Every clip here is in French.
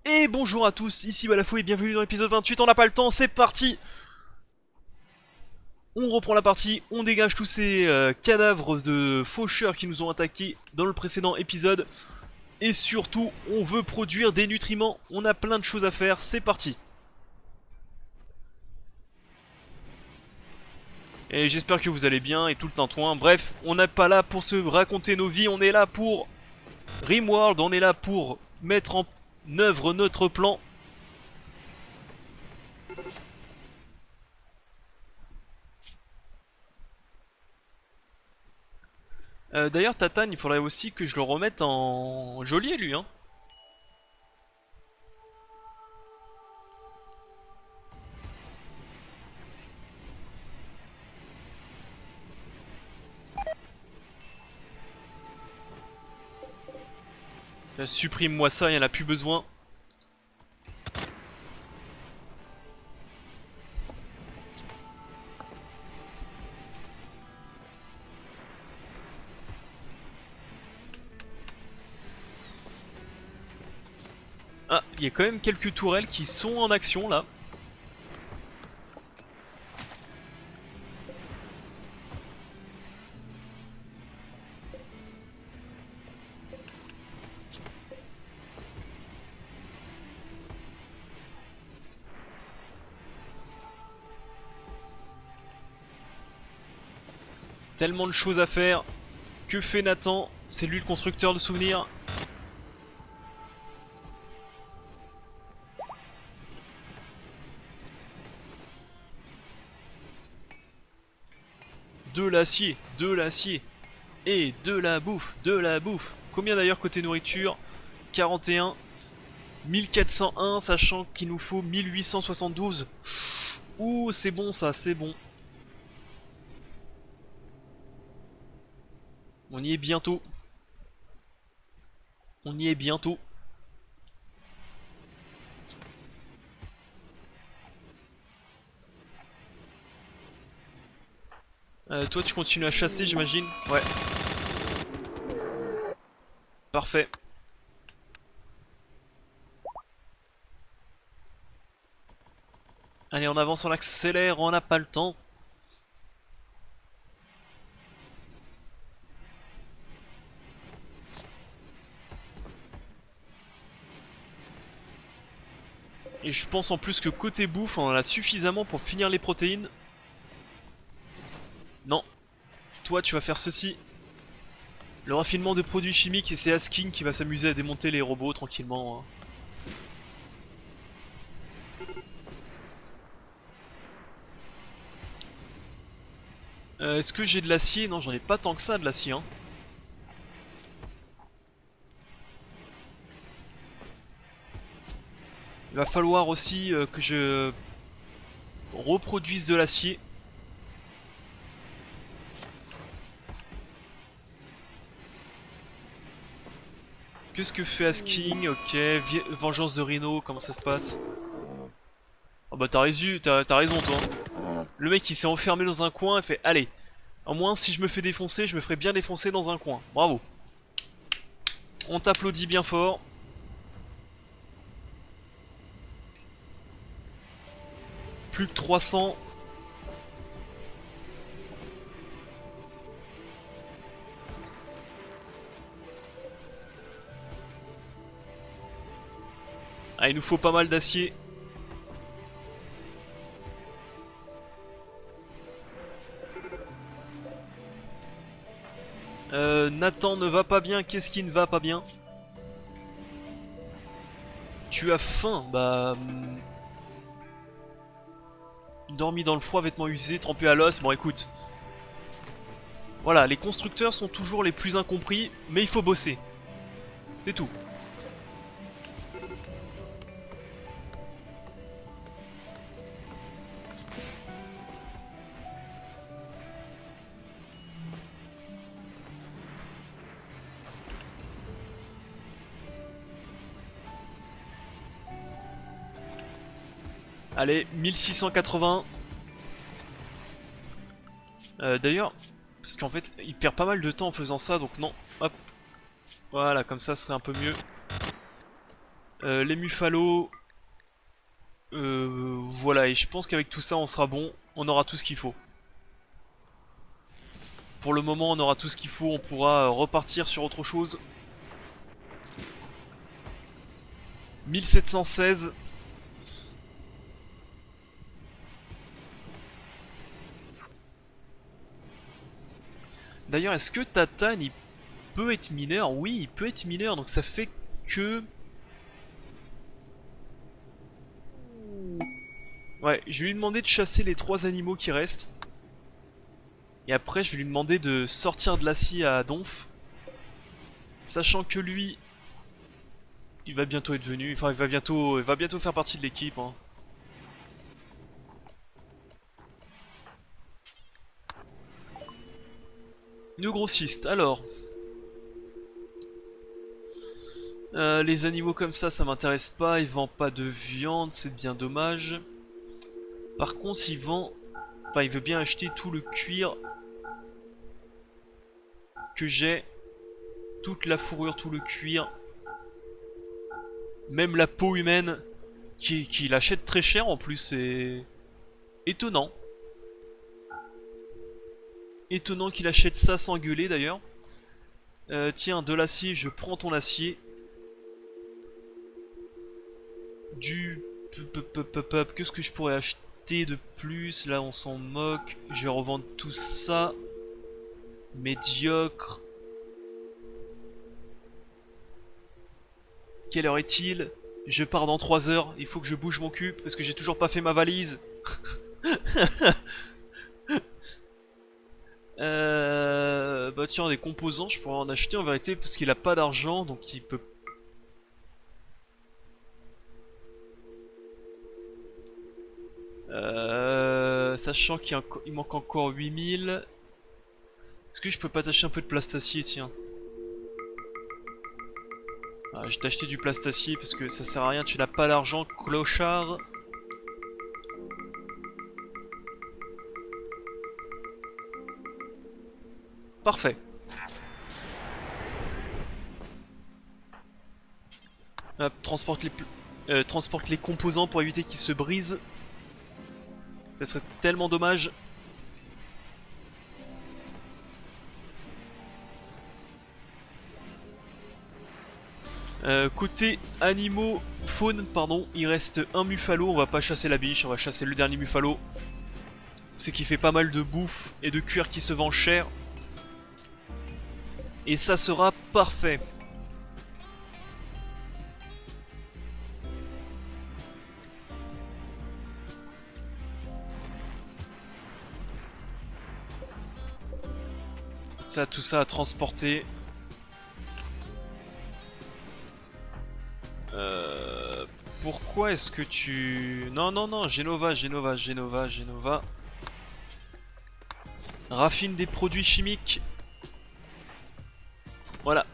Et bonjour à tous, ici Balafou et bienvenue dans l'épisode 28, on n'a pas le temps, c'est parti. On reprend la partie, on dégage tous ces cadavres de faucheurs qui nous ont attaqués dans le précédent épisode. Et surtout, on veut produire des nutriments, on a plein de choses à faire, c'est parti. Et j'espère que vous allez bien et tout le tintouin, bref, on n'est pas là pour se raconter nos vies, on est là pour Rimworld, on est là pour mettre en œuvre notre plan. D'ailleurs, Tatane, il faudrait aussi que je le remette en geôlier, lui, hein. Supprime-moi ça, il en a plus besoin. Ah, il y a quand même quelques tourelles qui sont en action, là. Tellement de choses à faire. Que fait Nathan? C'est lui le constructeur de souvenirs. De l'acier et de la bouffe, de la bouffe. Combien d'ailleurs côté nourriture? 41, 1401, sachant qu'il nous faut 1872. Ouh, c'est bon ça, c'est bon. On y est bientôt. On y est bientôt. Toi tu continues à chasser j'imagine? Ouais. Parfait. Allez, on avance, on accélère, on n'a pas le temps. Et je pense en plus que côté bouffe, on en a suffisamment pour finir les protéines. Non. Toi, tu vas faire ceci. Le raffinement de produits chimiques et c'est Asking qui va s'amuser à démonter les robots tranquillement, hein. Est-ce que j'ai de l'acier? Non, j'en ai pas tant que ça de l'acier, hein. Il va falloir aussi que je reproduise de l'acier. Qu'est-ce que fait Asking? Ok, vengeance de Rhino, comment ça se passe? Oh bah t'as raison toi. Le mec il s'est enfermé dans un coin et fait allez, au moins si je me fais défoncer, je me ferai bien défoncer dans un coin. Bravo. On t'applaudit bien fort. Plus que 300. Ah, il nous faut pas mal d'acier. Nathan ne va pas bien, qu'est-ce qui ne va pas bien? Tu as faim, bah... dormi dans le froid, vêtements usés, trempés à l'os, bon écoute. Voilà, les constructeurs sont toujours les plus incompris, mais il faut bosser. C'est tout. Allez, 1680. D'ailleurs, parce qu'en fait, il perd pas mal de temps en faisant ça, donc non. Hop. Voilà, comme ça, ce serait un peu mieux. Les Muffalos. Voilà, et je pense qu'avec tout ça on sera bon. On aura tout ce qu'il faut. Pour le moment on aura tout ce qu'il faut. On pourra repartir sur autre chose. 1716. D'ailleurs, est-ce que Tatane il peut être mineur? Oui, il peut être mineur, donc ça fait que... Ouais, je vais lui demander de chasser les 3 animaux qui restent. Et après, je vais lui demander de sortir de l'acier à Donf. Sachant que lui, il va bientôt être venu, enfin il va bientôt faire partie de l'équipe. Hein. Nous grossistes, alors. Les animaux comme ça m'intéresse pas, il vend pas de viande, c'est bien dommage. Par contre, il vend... Enfin, il veut bien acheter tout le cuir que j'ai. Toute la fourrure, tout le cuir. Même la peau humaine, qu'il achète très cher en plus, c'est... étonnant. Étonnant qu'il achète ça sans gueuler d'ailleurs. Tiens, de l'acier, je prends ton acier. Du... Qu'est-ce que je pourrais acheter de plus? Là, on s'en moque. Je vais revendre tout ça. Médiocre. Quelle heure est-il? Je pars dans 3 heures. Il faut que je bouge mon cul parce que j'ai toujours pas fait ma valise. Bah tiens, des composants, je pourrais en acheter en vérité parce qu'il a pas d'argent, donc il peut... Sachant qu'il manque encore 8000. Est-ce que je peux pas t'acheter un peu de plastacier, tiens? Ah, je vais t'acheter du plastacier parce que ça sert à rien, tu n'as pas l'argent, clochard. Parfait. Hop, transporte les composants pour éviter qu'ils se brisent. Ça serait tellement dommage. Côté animaux, faune, pardon, il reste un Muffalo. On va pas chasser la biche, on va chasser le dernier Muffalo. C'est qui fait pas mal de bouffe et de cuir qui se vend cher. Et ça sera parfait. Ça, tout ça à transporter. Pourquoi est-ce que tu... Non, non, non, Genova. Raffine des produits chimiques. Voilà.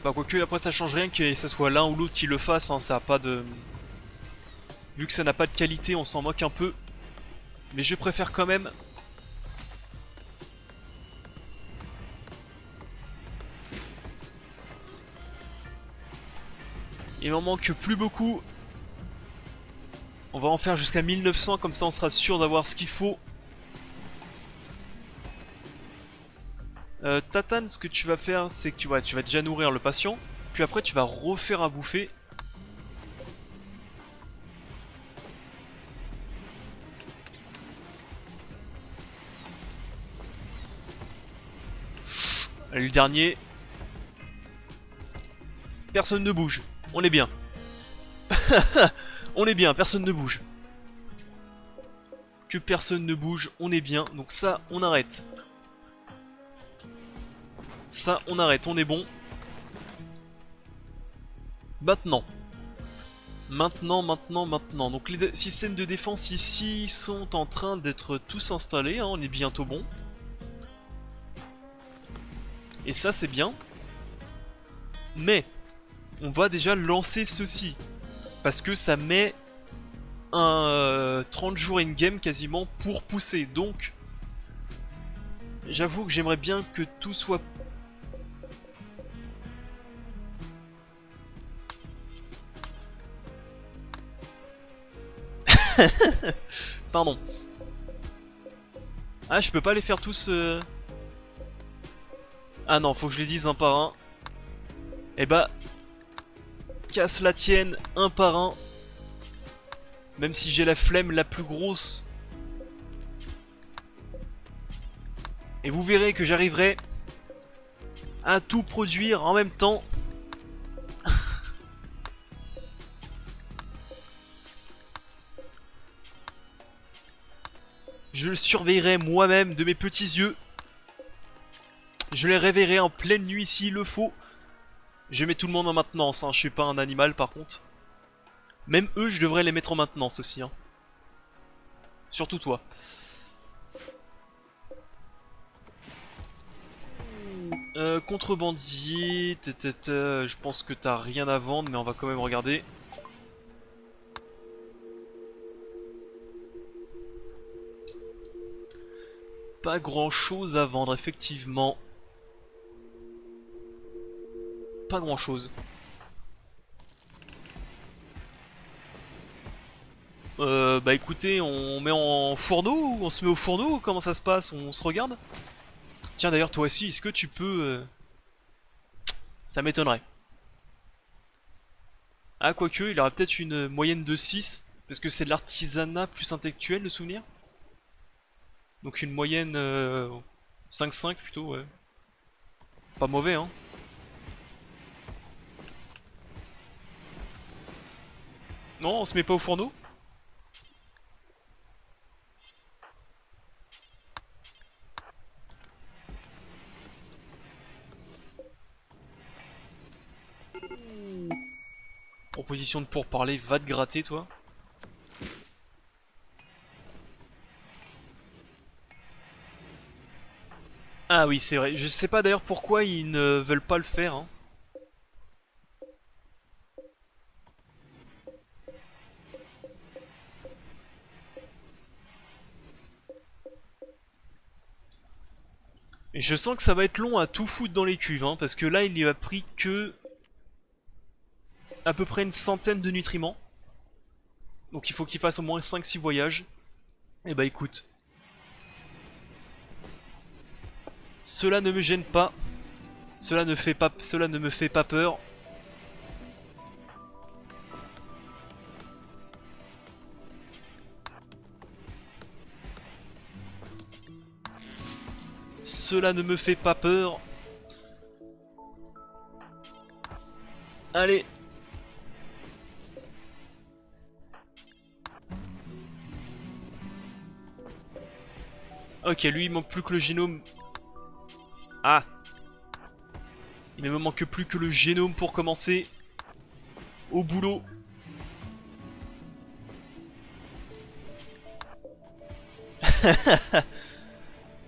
Bah quoique après ça change rien que ça soit l'un ou l'autre qui le fasse, hein, ça a pas de... Vu que ça n'a pas de qualité, on s'en moque un peu. Mais je préfère quand même... Il m'en manque plus beaucoup. On va en faire jusqu'à 1900, comme ça on sera sûr d'avoir ce qu'il faut. Tatane, ce que tu vas faire, c'est que tu vas déjà nourrir le patient. Puis après tu vas refaire à bouffer. Allez, le dernier. Personne ne bouge. On est bien. On est bien, personne ne bouge. Que personne ne bouge, on est bien. Donc ça, on arrête. Ça, on arrête, on est bon. Maintenant. Maintenant. Donc les systèmes de défense ici sont en train d'être tous installés, hein, on est bientôt bon. Et ça, c'est bien. Mais... on va déjà lancer ceci. Parce que ça met un 30 jours in-game quasiment pour pousser. Donc, j'avoue que j'aimerais bien que tout soit... Pardon. Ah, je peux pas les faire tous... Ah non, faut que je les dise un par un. Eh bah... Casse la tienne, un par un. Même si j'ai la flemme la plus grosse. Et vous verrez que j'arriverai à tout produire en même temps. Je le surveillerai moi-même de mes petits yeux. Je les réveillerai en pleine nuit s'il le faut. Je mets tout le monde en maintenance, hein. Je suis pas un animal par contre. Même eux, je devrais les mettre en maintenance aussi. Hein. Surtout toi. Contrebandier, je pense que t'as rien à vendre, mais on va quand même regarder. Pas grand chose à vendre, effectivement. Pas grand chose. Bah écoutez, on met en fourneau ou on se met au fourneau? Comment ça se passe? On se regarde? Tiens d'ailleurs toi aussi, est-ce que tu peux... Ça m'étonnerait. Ah quoique, il aura peut-être une moyenne de 6, parce que c'est de l'artisanat plus intellectuel de souvenir. Donc une moyenne 5-5 plutôt, ouais. Pas mauvais hein. Non, on se met pas au fourneau? Proposition de pourparler, va te gratter toi. Ah oui, c'est vrai. Je sais pas d'ailleurs pourquoi ils ne veulent pas le faire. Hein. Et je sens que ça va être long à tout foutre dans les cuves, hein, parce que là il y a pris que à peu près une centaine de nutriments. Donc il faut qu'il fasse au moins 5-6 voyages. Et bah écoute. Cela ne me gêne pas. Cela ne me fait pas peur. Cela ne me fait pas peur. Allez. Ok, lui il manque plus que le génome. Ah. Il ne me manque plus que le génome pour commencer. Au boulot.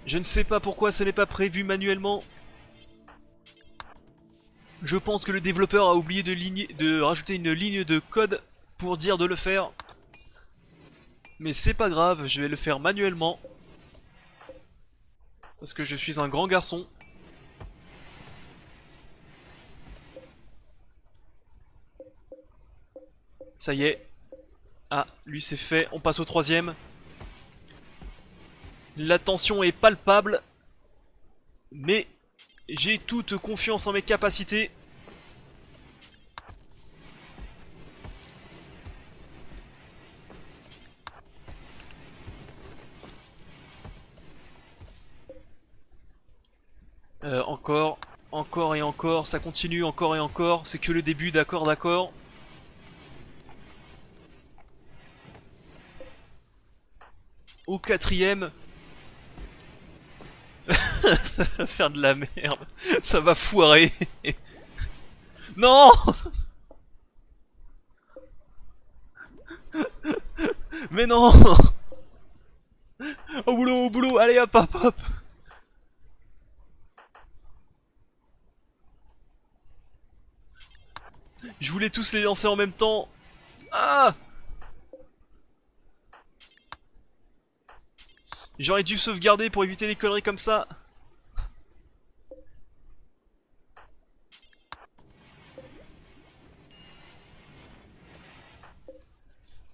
Je ne sais pas pourquoi ce n'est pas prévu manuellement. Je pense que le développeur a oublié de rajouter une ligne de code pour dire de le faire. Mais c'est pas grave, je vais le faire manuellement. Parce que je suis un grand garçon. Ça y est. Ah, lui c'est fait, on passe au troisième. La tension est palpable. Mais j'ai toute confiance en mes capacités. Encore, encore et encore, ça continue encore et encore. C'est que le début, d'accord, d'accord. Au quatrième. Ça va faire de la merde. Ça va foirer. Non. Mais non. Au boulot, allez hop hop hop. Je voulais tous les lancer en même temps. Ah. J'aurais dû sauvegarder pour éviter les conneries comme ça.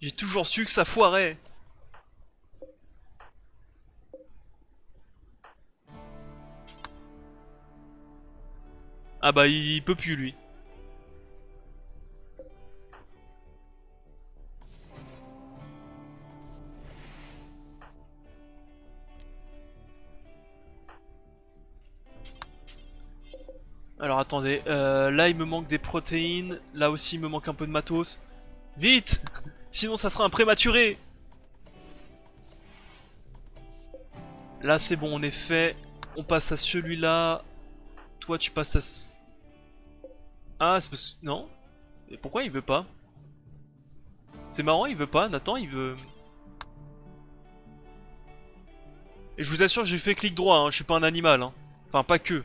J'ai toujours su que ça foirait. Ah bah il peut plus lui. Alors attendez, là il me manque des protéines, là aussi il me manque un peu de matos. Vite! Sinon ça sera un prématuré! Là c'est bon, on est fait. On passe à celui-là. Toi tu passes à... Ah c'est parce que... Non? Et pourquoi il veut pas? C'est marrant, il veut pas, Nathan il veut... Et je vous assure j'ai fait clic droit, hein, je suis pas un animal. Hein. Enfin pas que.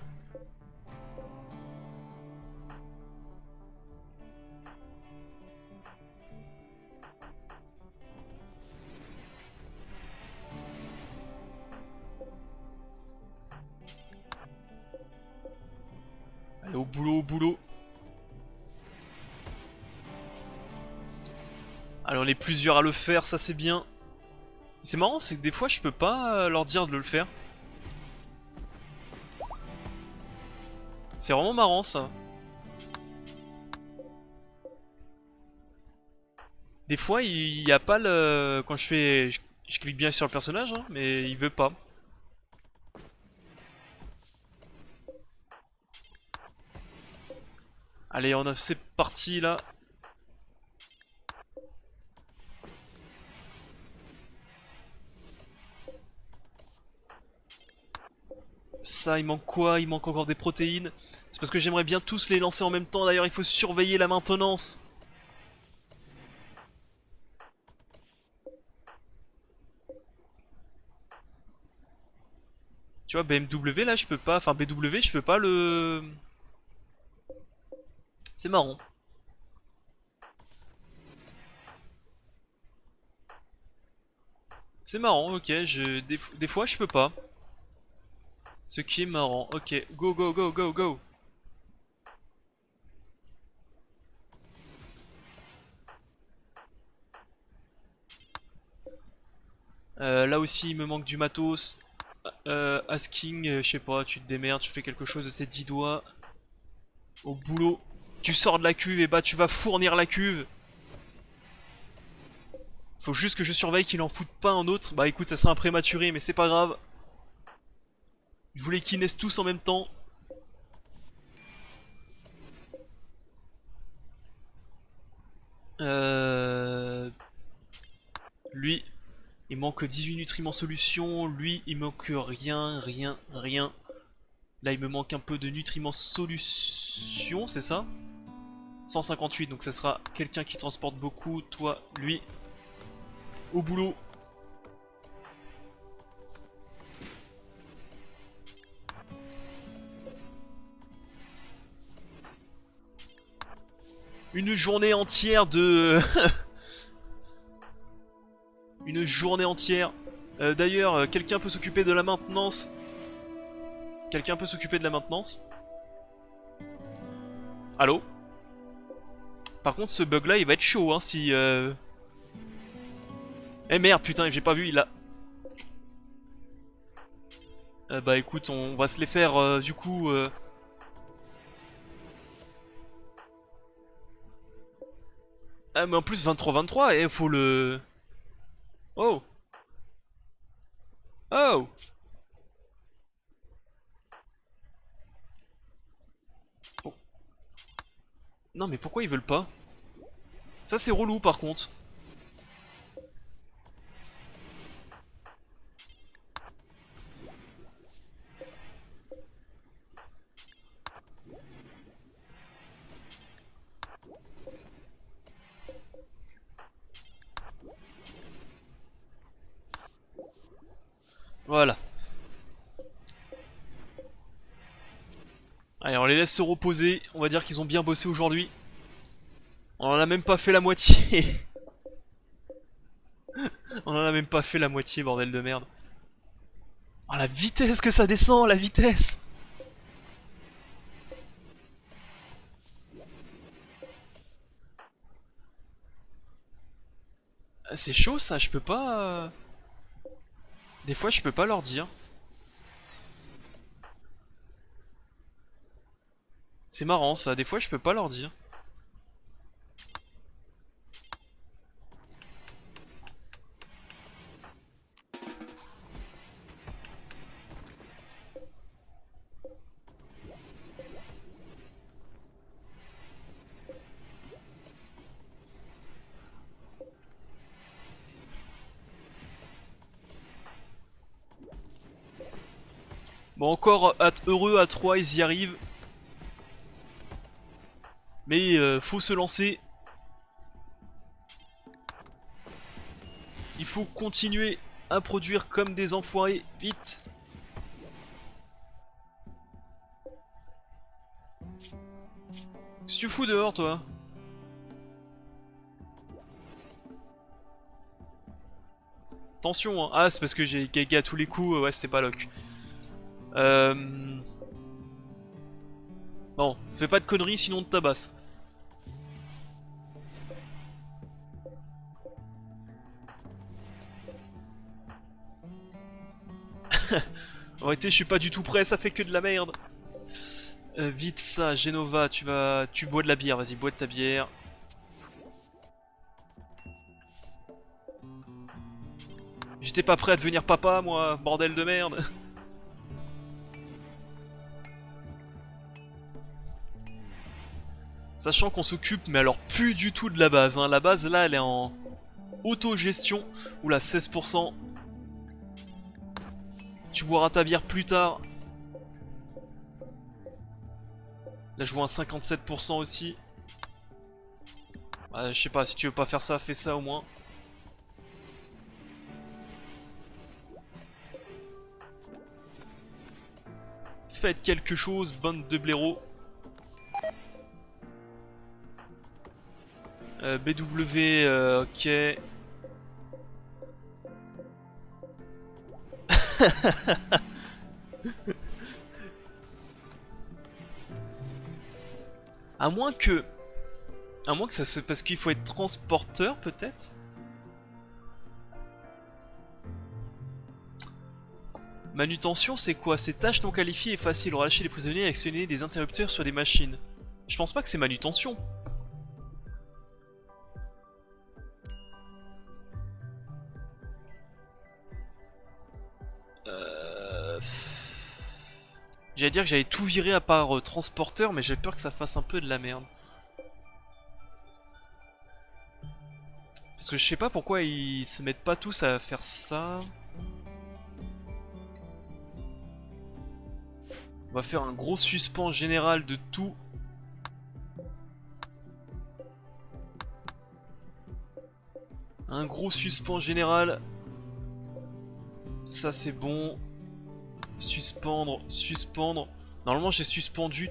Allez au boulot, au boulot. Allez on est plusieurs à le faire, ça c'est bien. C'est marrant, c'est que des fois je peux pas leur dire de le faire. C'est vraiment marrant ça. Des fois il y a pas le... Quand je fais... Je clique bien sur le personnage, hein, mais il veut pas. Allez, c'est parti là. Ça, il manque quoi? Il manque encore des protéines. C'est parce que j'aimerais bien tous les lancer en même temps. D'ailleurs, il faut surveiller la maintenance. Tu vois, BMW là, je peux pas. Enfin, BW, je peux pas le. C'est marrant. C'est marrant, ok. Des fois, je peux pas. Ce qui est marrant. Ok, go, go, go, go, go. Là aussi, il me manque du matos. Asking, je sais pas, tu te démerdes, tu fais quelque chose de ces 10 doigts. Au boulot. Tu sors de la cuve et bah tu vas fournir la cuve. Faut juste que je surveille qu'il en foute pas un autre. Bah écoute, ça sera un prématuré, mais c'est pas grave. Je voulais qu'ils naissent tous en même temps. Lui, il manque 18 nutriments solution. Lui, il manque rien, rien, rien. Là, il me manque un peu de nutriments solution, c'est ça? 158, donc ça sera quelqu'un qui transporte beaucoup. Toi, lui, au boulot. Une journée entière de... Une journée entière. D'ailleurs, quelqu'un peut s'occuper de la maintenance. Quelqu'un peut s'occuper de la maintenance. Allô? Par contre, ce bug là, il va être chaud, hein, si... Eh merde, putain, j'ai pas vu, il a... bah écoute, on va se les faire, du coup... Ah, mais en plus, 23-23, et faut le... Oh! Oh! Oh. Non, mais pourquoi ils veulent pas? Ça, c'est relou, par contre. Voilà. Allez, on les laisse se reposer. On va dire qu'ils ont bien bossé aujourd'hui. On en a même pas fait la moitié. On en a même pas fait la moitié, bordel de merde. Oh, la vitesse que ça descend, la vitesse! C'est chaud ça, je peux pas... Des fois je peux pas leur dire. C'est marrant ça, des fois je peux pas leur dire. Bon, encore heureux à 3, ils y arrivent. Mais faut se lancer. Il faut continuer à produire comme des enfoirés. Vite. Qu'est-ce que tu fous dehors, toi? Attention, hein. Ah, c'est parce que j'ai gagné à tous les coups. Ouais, c'était pas lock. Bon, fais pas de conneries sinon on te tabasse. En réalité, je suis pas du tout prêt, ça fait que de la merde. Vite ça, Genova, tu bois de la bière, vas-y, bois de ta bière. J'étais pas prêt à devenir papa, moi, bordel de merde. Sachant qu'on s'occupe, mais alors plus du tout de la base. Hein. La base, là, elle est en autogestion. Oula, 16%. Tu boiras ta bière plus tard. Là, je vois un 57% aussi. Je sais pas, si tu veux pas faire ça, fais ça au moins. Faites quelque chose, bande de blaireaux. BW, ok. À moins que... À moins que ça se... Parce qu'il faut être transporteur, peut-être. Manutention, c'est quoi? C'est tâches non qualifiées et faciles. Relâcher les prisonniers et actionner des interrupteurs sur des machines. Je pense pas que c'est manutention. J'allais dire que j'allais tout virer à part transporteur, mais j'ai peur que ça fasse un peu de la merde. Parce que je sais pas pourquoi ils se mettent pas tous à faire ça. On va faire un gros suspens général de tout. Un gros suspens général. Ça c'est bon. Suspendre, suspendre. Normalement j'ai suspendu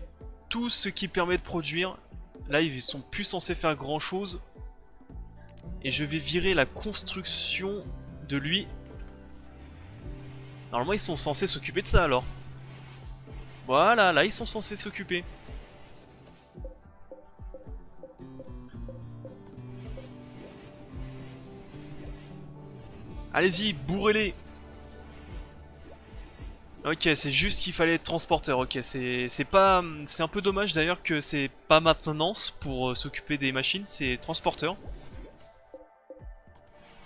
tout ce qui permet de produire. Là ils sont plus censés faire grand chose. Et je vais virer la construction de lui. Normalement ils sont censés s'occuper de ça alors. Voilà, là ils sont censés s'occuper. Allez-y, bourrez-les. Ok, c'est juste qu'il fallait être transporteur. Ok, c'est pas, c'est un peu dommage d'ailleurs que c'est pas maintenance pour s'occuper des machines, c'est transporteur.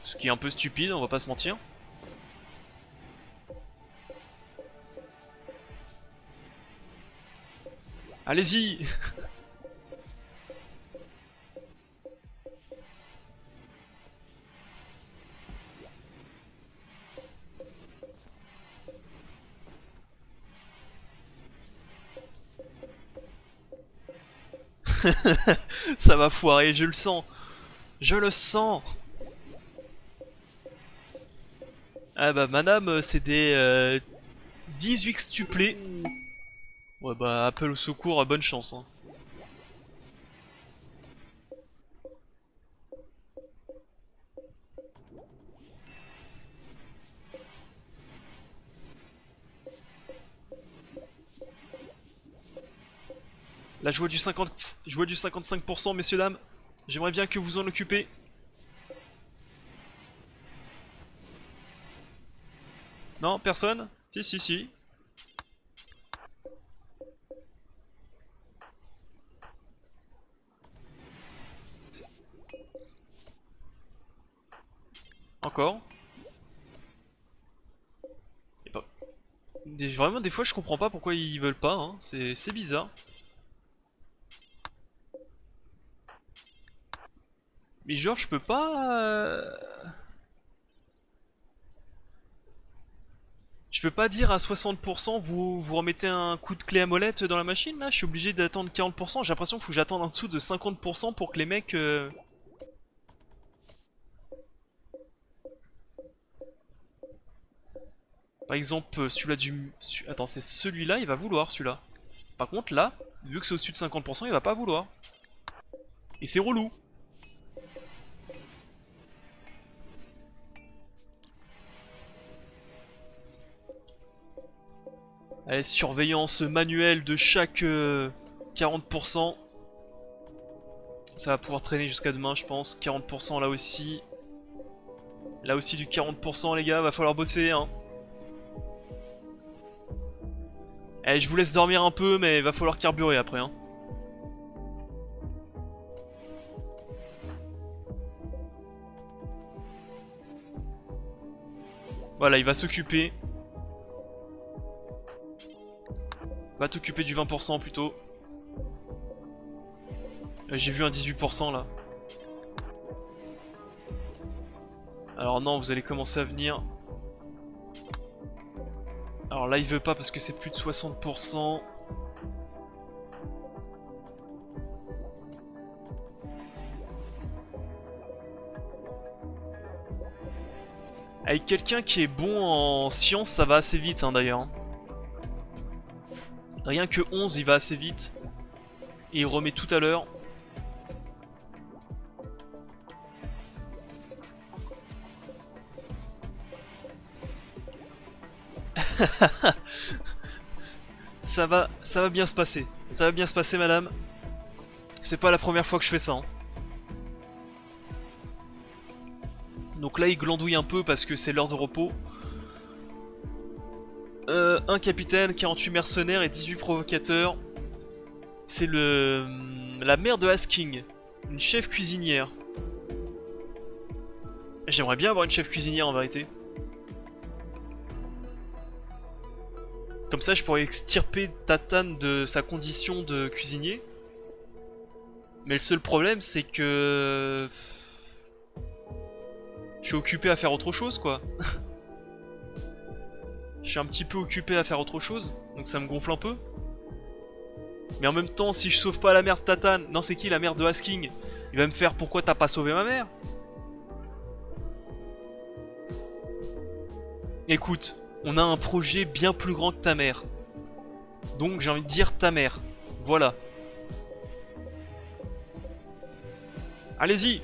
Ce qui est un peu stupide, on va pas se mentir. Allez-y. Ça va foirer, je le sens. Je le sens. Ah bah madame, c'est des 18 stuplés. Ouais bah appel au secours, bonne chance. Hein. Là je vois du 55%, messieurs dames. J'aimerais bien que vous en occupez. Non, personne? Si, si, si. Encore. Et pas... Vraiment, des fois, je comprends pas pourquoi ils veulent pas, hein. C'est bizarre. Mais genre, je peux pas... Je peux pas dire à 60% vous remettez un coup de clé à molette dans la machine là. Je suis obligé d'attendre 40%. J'ai l'impression qu'il faut que j'attende en dessous de 50% pour que les mecs... Par exemple, celui-là du... Attends, c'est celui-là, il va vouloir celui-là. Par contre là, vu que c'est au-dessus de 50%, il va pas vouloir. Et c'est relou. Allez, surveillance manuelle de chaque 40%. Ça va pouvoir traîner jusqu'à demain, je pense. 40% là aussi. Là aussi du 40% les gars, va falloir bosser hein. Allez, je vous laisse dormir un peu, mais va falloir carburer après hein. Voilà, il va s'occuper. Va t'occuper du 20% plutôt. J'ai vu un 18% là. Alors non, vous allez commencer à venir. Alors là, il veut pas parce que c'est plus de 60%. Avec quelqu'un qui est bon en sciences, ça va assez vite hein, d'ailleurs. Rien que 11, il va assez vite. Et il remet tout à l'heure. Ça va bien se passer. Ça va bien se passer, madame. C'est pas la première fois que je fais ça. Hein. Donc là, il glandouille un peu parce que c'est l'heure de repos. Un capitaine, 48 mercenaires et 18 provocateurs. C'est la mère de Asking. Une chef cuisinière. J'aimerais bien avoir une chef cuisinière en vérité. Comme ça, je pourrais extirper Tatane de sa condition de cuisinier. Mais le seul problème, c'est que... Je suis occupé à faire autre chose, quoi. Je suis un petit peu occupé à faire autre chose, donc ça me gonfle un peu. Mais en même temps, si je sauve pas la mère de Tatane... Non, c'est qui la mère de Asking? Il va me faire pourquoi t'as pas sauvé ma mère? Écoute, on a un projet bien plus grand que ta mère. Donc j'ai envie de dire ta mère. Voilà. Allez-y.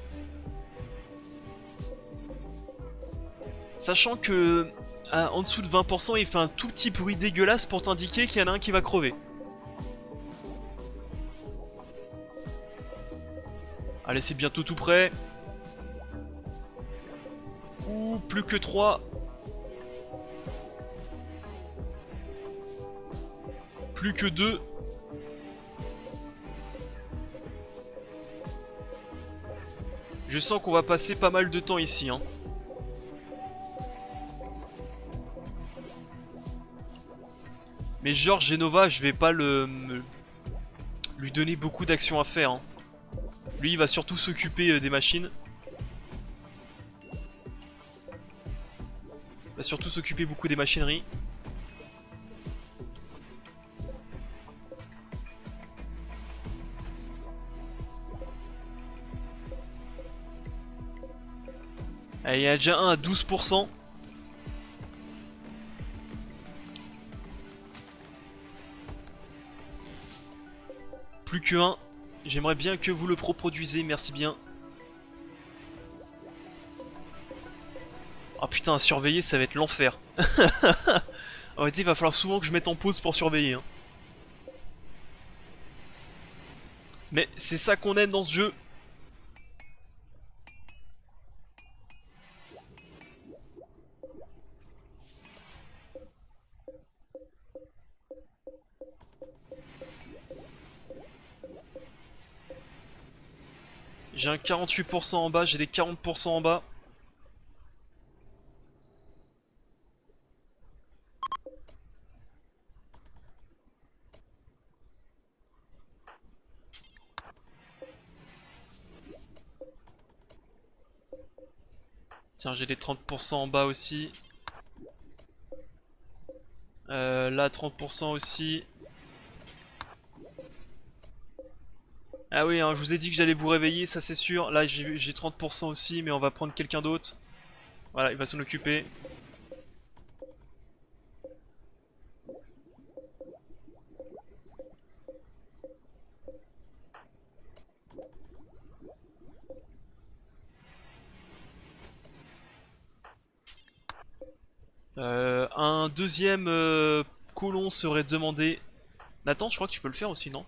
Sachant que en dessous de 20%, il fait un tout petit bruit dégueulasse pour t'indiquer qu'il y en a un qui va crever. Allez, c'est bientôt tout prêt. Ouh, plus que 3. Plus que 2. Je sens qu'on va passer pas mal de temps ici, hein. Mais Georges Genova, je vais pas lui donner beaucoup d'actions à faire. Hein. Lui, il va surtout s'occuper des machines. Il va surtout s'occuper beaucoup des machineries. Allez, il y en a déjà un à 12%. Plus que un. J'aimerais bien que vous le reproduisez, merci bien. Oh putain, surveiller, ça va être l'enfer. En réalité, il va falloir souvent que je mette en pause pour surveiller. Hein. Mais c'est ça qu'on aime dans ce jeu. J'ai un 48% en bas, j'ai des 40% en bas. Tiens, j'ai des 30% en bas aussi. Là, 30% aussi. Ah oui, hein, je vous ai dit que j'allais vous réveiller, ça c'est sûr. Là, j'ai 30% aussi, mais on va prendre quelqu'un d'autre. Voilà, il va s'en occuper. Un deuxième colon serait demandé. Nathan, je crois que tu peux le faire aussi, non?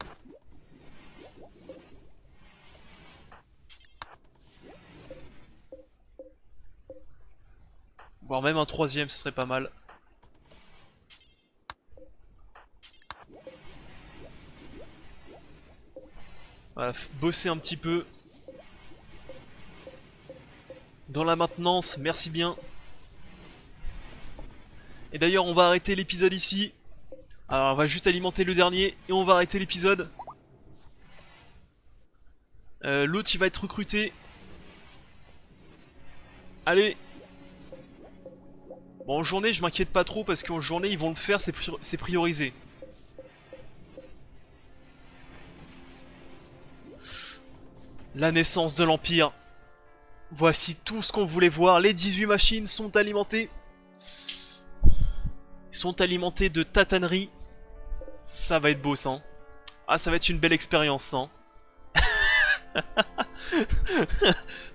Voire même un troisième, ce serait pas mal. Voilà, bosser un petit peu. Dans la maintenance, merci bien. Et d'ailleurs, on va arrêter l'épisode ici. Alors, on va juste alimenter le dernier et on va arrêter l'épisode. L'autre, il va être recruté. Allez. Bon, en journée, je m'inquiète pas trop parce qu'en journée, ils vont le faire, c'est priorisé. La naissance de l'Empire. Voici tout ce qu'on voulait voir. Les 18 machines sont alimentées. Ils sont alimentés de tatanerie. Ça va être beau, ça. Ah, ça va être une belle expérience, ça.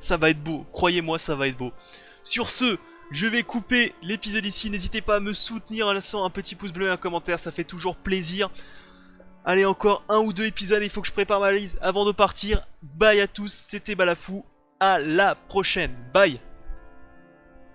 Ça va être beau. Croyez-moi, ça va être beau. Sur ce, je vais couper l'épisode ici. N'hésitez pas à me soutenir en laissant un petit pouce bleu et un commentaire. Ça fait toujours plaisir. Allez, encore un ou deux épisodes. Il faut que je prépare ma valise avant de partir. Bye à tous. C'était Balafou. À la prochaine. Bye.